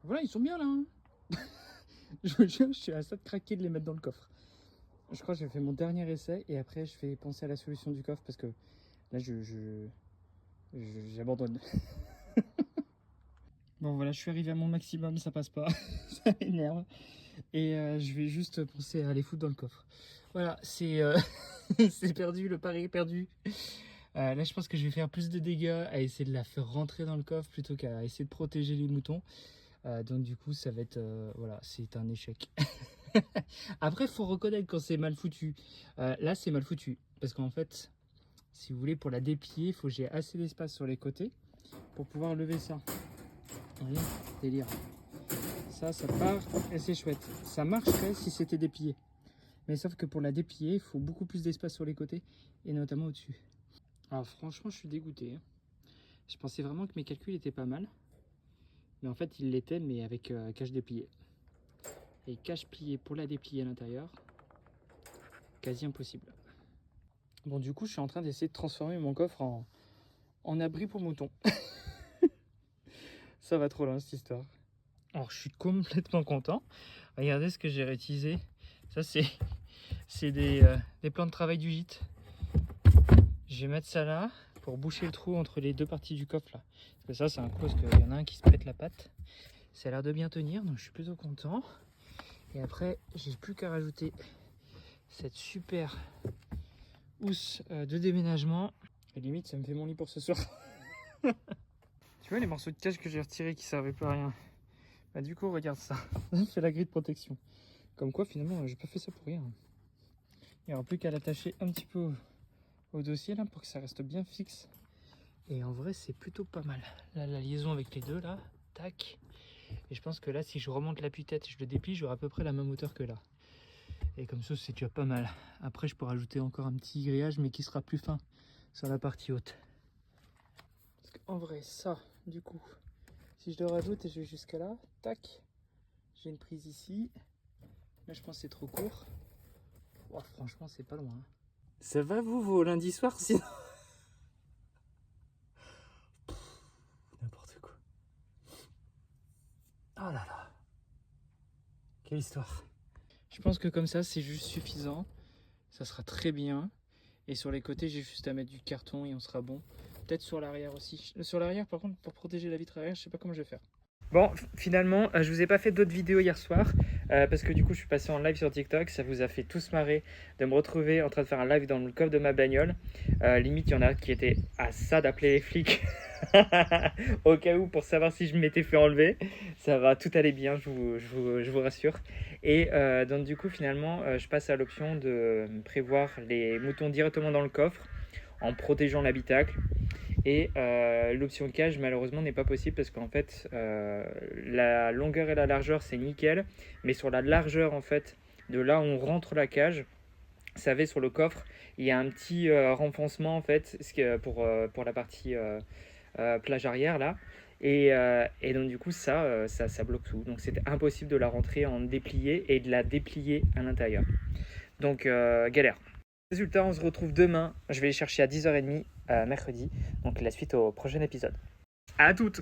Voilà, ils sont bien là. Hein. Je suis à ça de craquer de les mettre dans le coffre. Je crois que j'ai fait mon dernier essai et après je vais penser à la solution du coffre parce que là j'abandonne. Bon voilà, je suis arrivé à mon maximum, ça passe pas, ça m'énerve. Et je vais juste penser à les foutre dans le coffre. Voilà, c'est c'est perdu, le pari est perdu. Là je pense que je vais faire plus de dégâts à essayer de la faire rentrer dans le coffre plutôt qu'à essayer de protéger les moutons. Donc du coup ça va être, voilà, c'est un échec. Après, faut reconnaître quand c'est mal foutu. Là, c'est mal foutu. Parce qu'en fait, si vous voulez, pour la déplier, il faut que j'ai assez d'espace sur les côtés pour pouvoir lever ça. Vous voyez, délire. Ça part et c'est chouette. Ça marcherait si c'était déplié. Mais sauf que pour la déplier, il faut beaucoup plus d'espace sur les côtés et notamment au-dessus. Alors franchement, je suis dégoûté. Hein. Je pensais vraiment que mes calculs étaient pas mal. Mais en fait, ils l'étaient, mais avec cache déplié. Et cache plié pour la déplier à l'intérieur, quasi impossible. Bon, du coup, je suis en train d'essayer de transformer mon coffre en abri pour moutons. Ça va trop loin, cette histoire. Alors, je suis complètement content. Regardez ce que j'ai réutilisé. Ça, c'est des plans de travail du gîte. Je vais mettre ça là pour boucher le trou entre les deux parties du coffre, là. Parce que ça, c'est un coup, parce qu'il y en a un qui se pète la patte. Ça a l'air de bien tenir, donc je suis plutôt content. Et après, j'ai plus qu'à rajouter cette super housse de déménagement. Et limite, ça me fait mon lit pour ce soir. Tu vois les morceaux de cage que j'ai retirés qui servaient pas à rien. Bah du coup regarde ça. C'est la grille de protection. Comme quoi finalement j'ai pas fait ça pour rien. Il n'y aura plus qu'à l'attacher un petit peu au dossier là pour que ça reste bien fixe. Et en vrai c'est plutôt pas mal. Là la liaison avec les deux là, tac. Et je pense que là si je remonte l'appui-tête et je le déplie, j'aurai à peu près la même hauteur que là. Et comme ça c'est déjà pas mal. Après je pourrais ajouter encore un petit grillage mais qui sera plus fin sur la partie haute. Parce qu'en vrai ça du coup, si je le rajoute et je vais jusqu'à là, tac, j'ai une prise ici. Là, je pense que c'est trop court. Oh, franchement, c'est pas loin. Ça va, vous, vos lundis soirs, sinon? N'importe quoi. Oh là là. Quelle histoire. Je pense que comme ça, c'est juste suffisant. Ça sera très bien. Et sur les côtés, j'ai juste à mettre du carton et on sera bon. Peut-être sur l'arrière aussi. Sur l'arrière, par contre, pour protéger la vitre arrière, je sais pas comment je vais faire. Bon, finalement, je vous ai pas fait d'autres vidéos hier soir parce que du coup, je suis passé en live sur TikTok. Ça vous a fait tous marrer de me retrouver en train de faire un live dans le coffre de ma bagnole. Limite, il y en a qui étaient à ça d'appeler les flics au cas où pour savoir si je m'étais fait enlever. Ça va, tout aller bien, je vous rassure. Et donc, du coup, finalement, je passe à l'option de prévoir les moutons directement dans le coffre en protégeant l'habitacle. Et l'option cage malheureusement n'est pas possible parce qu'en fait la longueur et la largeur c'est nickel, mais sur la largeur en fait de là où on rentre la cage, vous savez sur le coffre il y a un petit renfoncement en fait pour la partie plage arrière là. Et donc du coup ça bloque tout, donc c'était impossible de la rentrer en déplié et de la déplier à l'intérieur, donc galère. Résultat, on se retrouve demain. Je vais les chercher à 10h30 mercredi. Donc la suite au prochain épisode. À toutes!